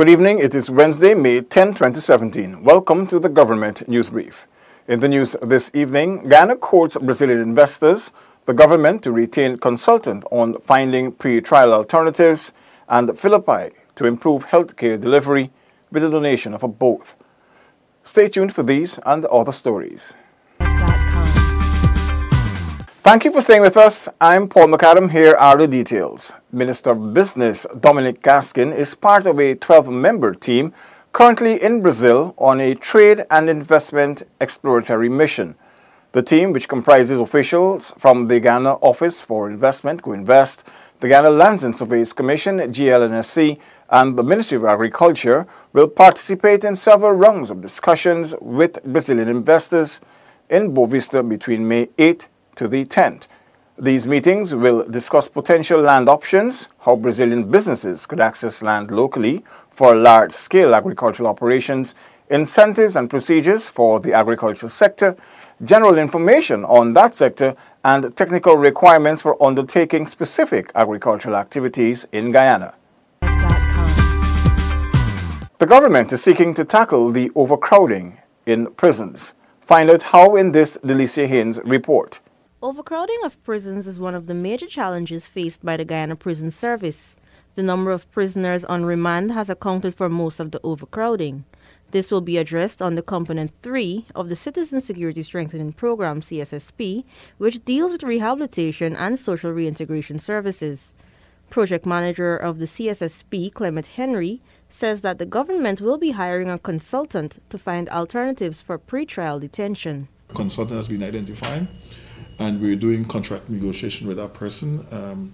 Good evening. It is Wednesday, May 10, 2017. Welcome to the Government News Brief. In the news this evening, Guyana courts Brazilian investors, the government to retain consultant on finding pre-trial alternatives, and Philippi to improve healthcare delivery with a donation of a boat. Stay tuned for these and other stories. Thank you for staying with us. I'm Paul McAdam. Here are the details. Minister of Business Dominic Gaskin is part of a 12-member team currently in Brazil on a trade and investment exploratory mission. The team, which comprises officials from the Ghana Office for Investment, GoInvest, the Ghana Lands and Surveys Commission, GLNSC, and the Ministry of Agriculture, will participate in several rounds of discussions with Brazilian investors in Boavista between May 8 to the 10th. These meetings will discuss potential land options, how Brazilian businesses could access land locally for large-scale agricultural operations, incentives and procedures for the agricultural sector, general information on that sector, and technical requirements for undertaking specific agricultural activities in Guyana. The government is seeking to tackle the overcrowding in prisons. Find out how in this Delicia Haynes report. Overcrowding of prisons is one of the major challenges faced by the Guyana Prison Service. The number of prisoners on remand has accounted for most of the overcrowding. This will be addressed under Component 3 of the Citizen Security Strengthening Program, CSSP, which deals with rehabilitation and social reintegration services. Project manager of the CSSP, Clement Henry, says that the government will be hiring a consultant to find alternatives for pretrial detention. A consultant has been identified, and we're doing contract negotiation with that person.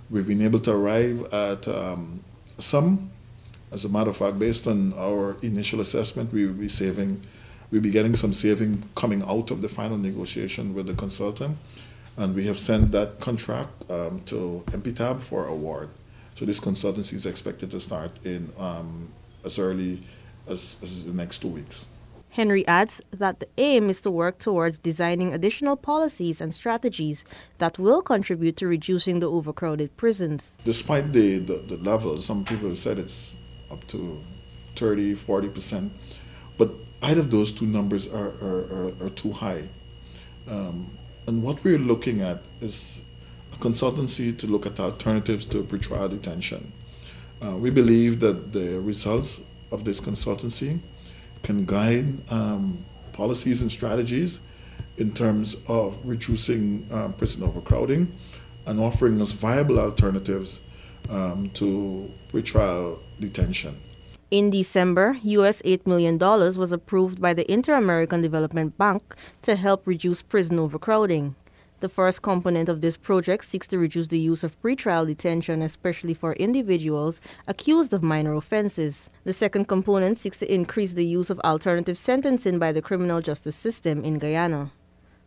We've been able to arrive at some. As a matter of fact, based on our initial assessment, we'll be getting some saving coming out of the final negotiation with the consultant, and we have sent that contract to MPTAB for award. So this consultancy is expected to start in as early as the next 2 weeks. Henry adds that the aim is to work towards designing additional policies and strategies that will contribute to reducing the overcrowded prisons. Despite the levels, some people have said it's up to 30–40%, but either of those two numbers are too high. And what we're looking at is a consultancy to look at alternatives to pretrial detention. We believe that the results of this consultancy can guide policies and strategies in terms of reducing prison overcrowding and offering us viable alternatives to pretrial detention. In December, US $8 million was approved by the Inter-American Development Bank to help reduce prison overcrowding. The first component of this project seeks to reduce the use of pretrial detention, especially for individuals accused of minor offenses. The second component seeks to increase the use of alternative sentencing by the criminal justice system in Guyana.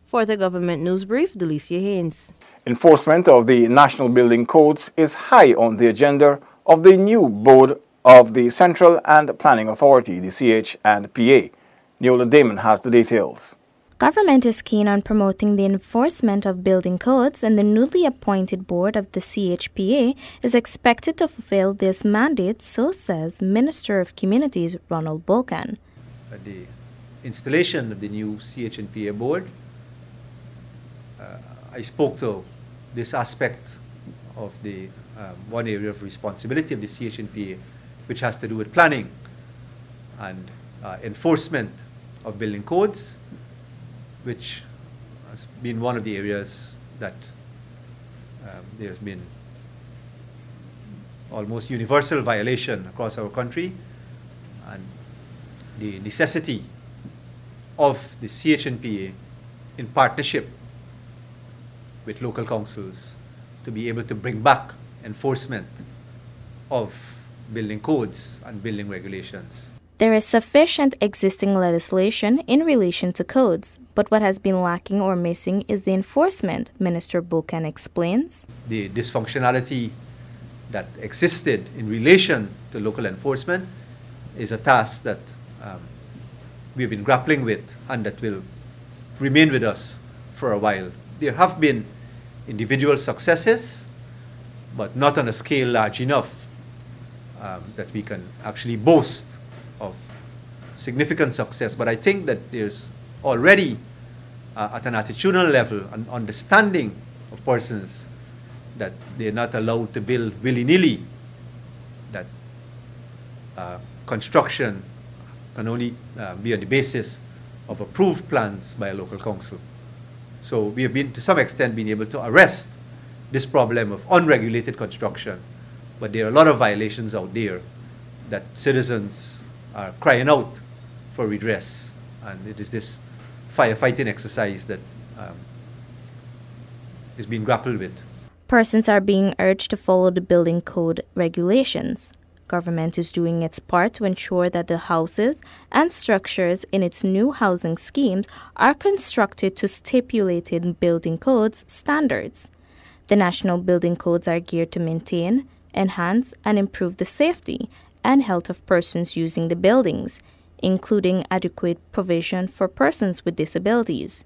For the Government News Brief, Delicia Haynes. Enforcement of the National Building Codes is high on the agenda of the new board of the Central and Planning Authority, the CH&PA. Neola Damon has the details. Government is keen on promoting the enforcement of building codes, and the newly appointed board of the CHPA is expected to fulfill this mandate, so says Minister of Communities Ronald Bolkan. The installation of the new CH&PA board, I spoke to this aspect of the one area of responsibility of the CH&PA, which has to do with planning and enforcement of building codes, which has been one of the areas that there's been almost universal violation across our country, and the necessity of the CH&PA in partnership with local councils to be able to bring back enforcement of building codes and building regulations. There is sufficient existing legislation in relation to codes, but what has been lacking or missing is the enforcement, Minister Bolkan explains. The dysfunctionality that existed in relation to local enforcement is a task that we've been grappling with and that will remain with us for a while. There have been individual successes, but not on a scale large enough that we can actually boast of significant success. But I think that there's already, at an attitudinal level, an understanding of persons that they're not allowed to build willy-nilly, that construction can only be on the basis of approved plans by a local council. So we have been, to some extent, been able to arrest this problem of unregulated construction, but there are a lot of violations out there that citizens are crying out for redress, and it is this firefighting exercise that is being grappled with. Persons are being urged to follow the building code regulations. Government is doing its part to ensure that the houses and structures in its new housing schemes are constructed to stipulated building codes standards. The national building codes are geared to maintain, enhance, and improve the safety and health of persons using the buildings, including adequate provision for persons with disabilities.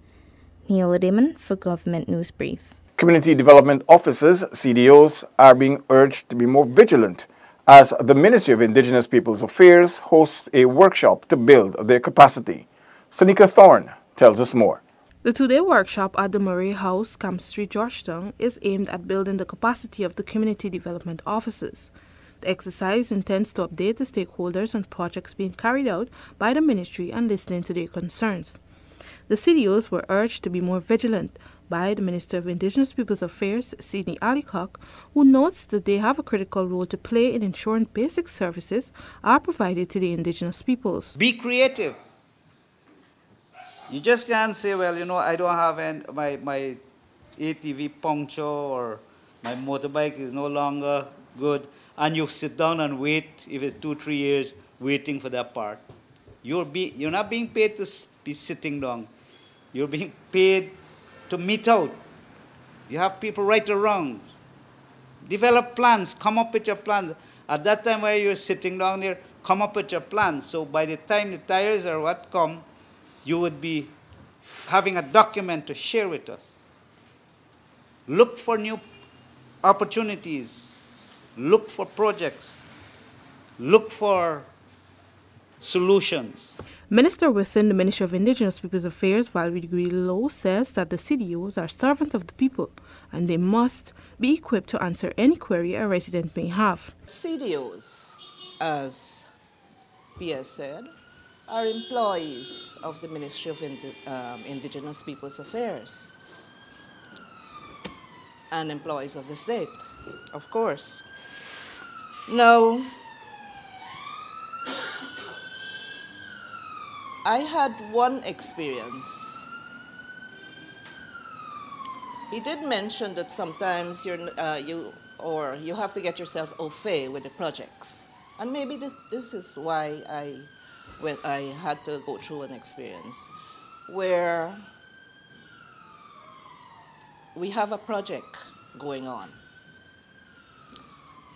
Neil Damon for Government News Brief. Community Development Officers, CDOs, are being urged to be more vigilant as the Ministry of Indigenous Peoples Affairs hosts a workshop to build their capacity. Sanika Thorne tells us more. The two-day workshop at the Murray House, Camp Street, Georgetown, is aimed at building the capacity of the community development officers. The exercise intends to update the stakeholders on projects being carried out by the ministry and listening to their concerns. The CDOs were urged to be more vigilant by the Minister of Indigenous Peoples Affairs, Sidney Allicock, who notes that they have a critical role to play in ensuring basic services are provided to the indigenous peoples. Be creative. You just can't say, well, you know, I don't have my ATV puncture or my motorbike is no longer good, and you sit down and wait, if it's 2-3 years, waiting for that part. You're not being paid to be sitting down. You're being paid to meet out. You have people right around. Develop plans, come up with your plans. At that time where you're sitting down there, come up with your plans. So by the time the tires or what come, you would be having a document to share with us. Look for new opportunities. Look for projects. Look for solutions. Minister within the Ministry of Indigenous Peoples Affairs, Valerie Greelow, says that the CDOs are servants of the people and they must be equipped to answer any query a resident may have. CDOs, as PS said, are employees of the Ministry of Indigenous Peoples Affairs and employees of the state, of course. Now, I had one experience. He did mention that sometimes you have to get yourself au fait with the projects, and maybe this is why I had to go through an experience where we have a project going on,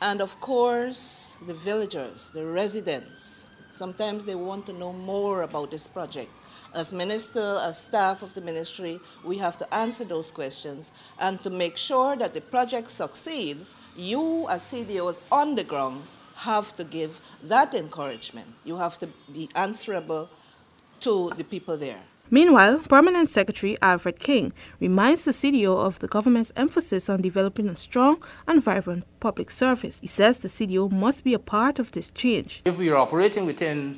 and of course the villagers, the residents, sometimes they want to know more about this project. As minister, as staff of the ministry, we have to answer those questions, and to make sure that the project succeed, you as CDOs on the ground have to give that encouragement. You have to be answerable to the people there. Meanwhile, Permanent Secretary Alfred King reminds the CDO of the government's emphasis on developing a strong and vibrant public service. He says the CDO must be a part of this change. If we are operating within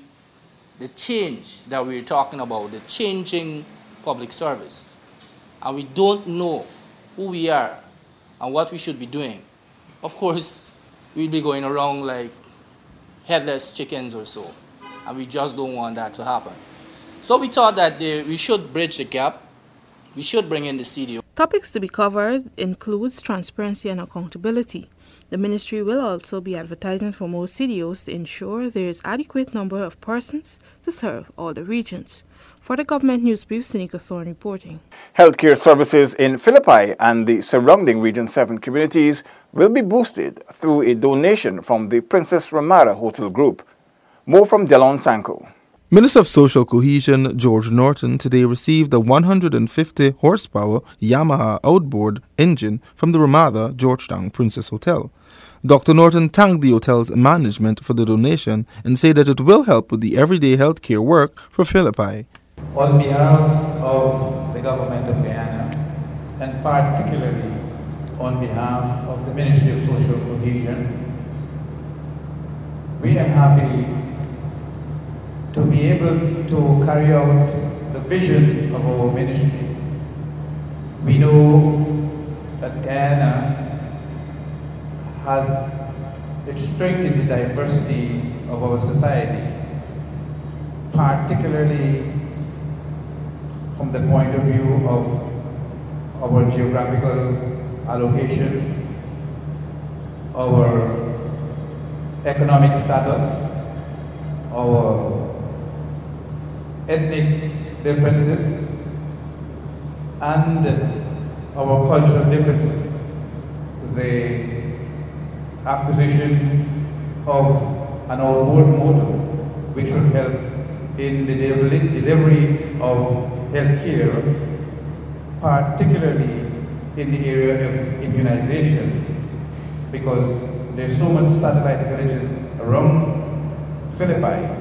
the change that we're talking about, the changing public service, and we don't know who we are and what we should be doing, of course, we'll be going around like headless chickens or so, and we just don't want that to happen. So we thought that we should bridge the gap. We should bring in the CDO. Topics to be covered includes transparency and accountability. The ministry will also be advertising for more CDOs to ensure there is adequate number of persons to serve all the regions. For the Government News Brief, Sanika Thorne reporting. Healthcare services in Philippi and the surrounding Region 7 communities will be boosted through a donation from the Princess Ramada Hotel Group. More from Delon Sanko. Minister of Social Cohesion George Norton today received a 150 horsepower Yamaha outboard engine from the Ramada Georgetown Princess Hotel. Dr. Norton thanked the hotel's management for the donation and said that it will help with the everyday healthcare work for Philippi. On behalf of the government of Guyana, and particularly on behalf of the Ministry of Social Cohesion, we are happy to be able to carry out the vision of our ministry. We know that Guyana has its strength in the diversity of our society, particularly from the point of view of our geographical allocation, our economic status, our ethnic differences, and our cultural differences. The acquisition of an outboard motor, which will help in the delivery of healthcare, particularly in the area of immunization, because there's so much satellite villages around Philippi,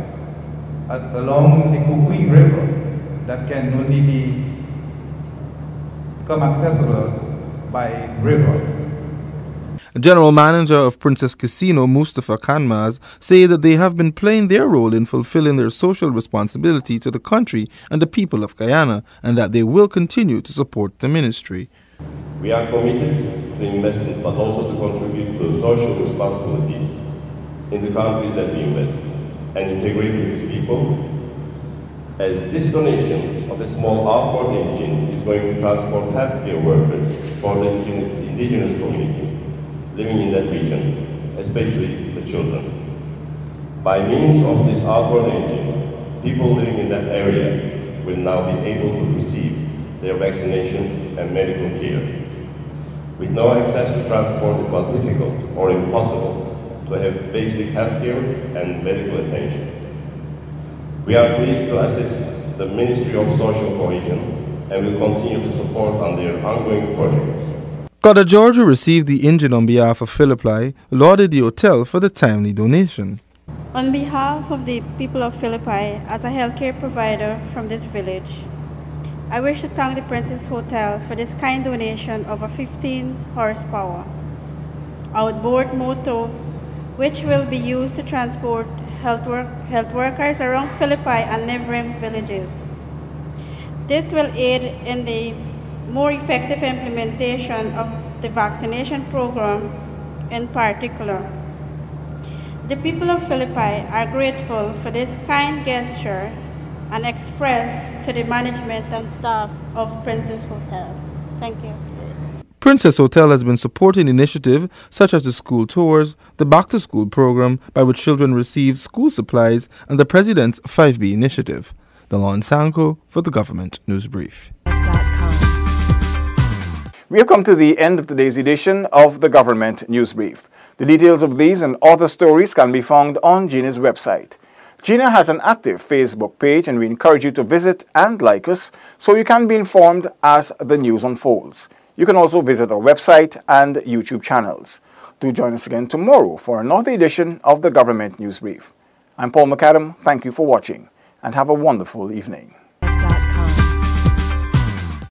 along the Kukui River, that can only become accessible by river. General Manager of Princess Casino Mustafa Kanmaz said that they have been playing their role in fulfilling their social responsibility to the country and the people of Guyana, and that they will continue to support the ministry. We are committed to investment, but also to contribute to social responsibilities in the countries that we invest and integrate with its people, as this donation of a small outboard engine is going to transport healthcare workers for the indigenous community living in that region, especially the children. By means of this outboard engine, people living in that area will now be able to receive their vaccination and medical care. With no access to transport, it was difficult or impossible to have basic healthcare and medical attention. We are pleased to assist the Ministry of Social Cohesion and will continue to support on their ongoing projects. Father George, who received the engine on behalf of Philippi, lauded the hotel for the timely donation. On behalf of the people of Philippi, as a healthcare provider from this village, I wish to thank the Princess Hotel for this kind donation of a 15 horsepower outboard motor, which will be used to transport health workers around Philippi and neighboring villages. This will aid in the more effective implementation of the vaccination program in particular. The people of Philippi are grateful for this kind gesture and express to the management and staff of Princess Hotel. Thank you. Princess Hotel has been supporting initiatives such as the school tours, the back-to-school program by which children receive school supplies, and the President's 5B initiative. Delon Sanko for the Government News Brief. We have come to the end of today's edition of the Government News Brief. The details of these and other stories can be found on GINA's website. GINA has an active Facebook page, and we encourage you to visit and like us so you can be informed as the news unfolds. You can also visit our website and YouTube channels. Do join us again tomorrow for another edition of the Government News Brief. I'm Paul McAdam. Thank you for watching and have a wonderful evening.